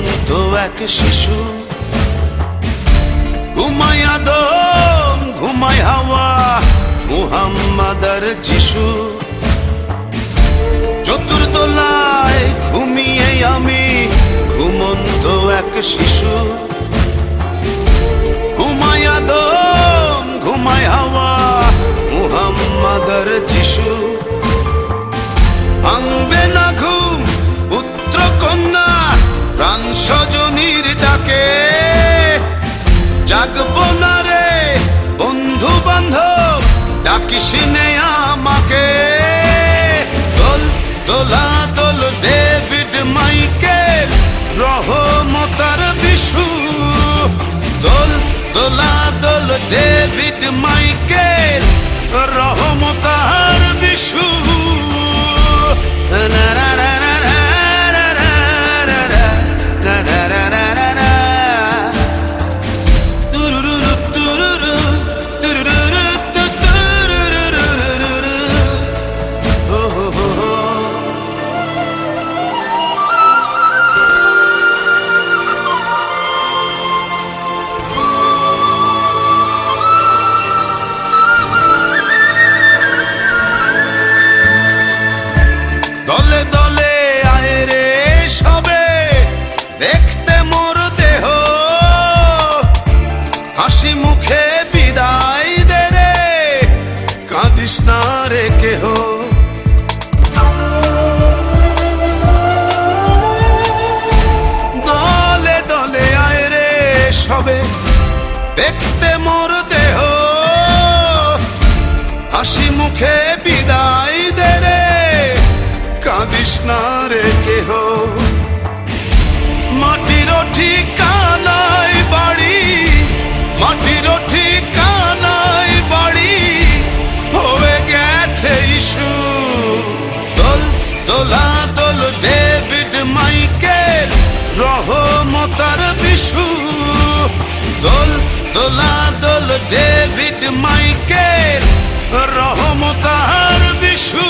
ঘুমন্ত এক শিশু, ঘুমায় আদম ঘুমায় হাওয়া মুহাম্মদ আর যিশু। চতুর্দোলায় ঘুমিয়ে আমি ঘুমন্ত এক শিশু, ঘুমায় আদম ঘুমায় হাওয়া মুহাম্মদ আর যিশু। ভাঙবে না ঘুম পুত্র কন্যা প্রাণ স্বজনীর ডাকে, জাগব না রে বন্ধু বান্ধব ডাকিস নে আমাকে। দোল দোলা দোল ডেভিড মাইকেল রহমতার বিশু, দোল দোলা দোল ডেভিড মাইকেল রহমতার বিশু। দলে দলে আয় রে সবে দেখতে মোর দেহ, হাসি মুখে বিদায় দে রে কাঁদিস না রে কেহ। দলে দলে আয় রে সবে দেখতে মোর দেহ, হাসি মুখে বিদায় দে রে কাঁদিস না রে কেহ। মাটির ঠিকানায় বাড়ি, মাটির ঠিকানায় বাড়ি হয়ে গেছে ইস্যু। দোল দোলা দোল ডেভিড মাইকেল রহমতার বিশু, দোল দোলা দোল ডেভিড মাইকেল রহমতার বিশু।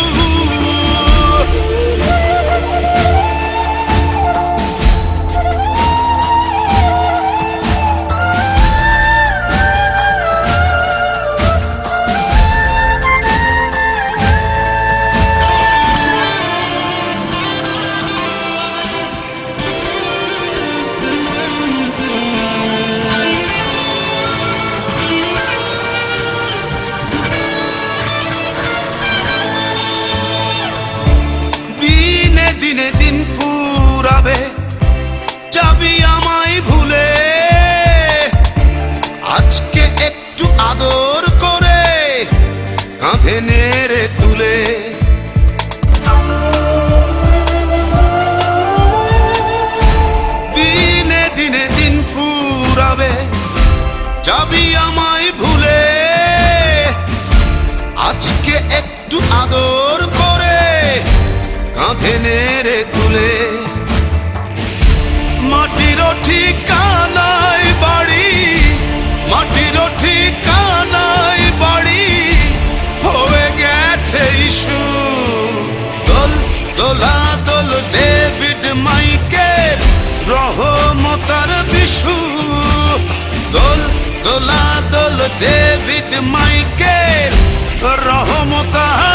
দিনে দিন ফুরাবে যাবি আমায় ভুলে, আজকে একটু আদর করে কাঁধে নেড়ে তুলে। দিনে দিনে দিন ফুরাবে যাবি আমায় ভুলে, আজকে একটু আদর করে কাঁধে নেড়ে তুলে। মাটির ঠিকানায় বাড়ি, মাটির ঠিকানায় বাড়ি হয়ে গেছে ইস্যু। দোল দোলা দোল ডেভিড মাইকেল রহমতার বিশু, দোল দোলা দোল ডেভিড মাইকেল রহমতার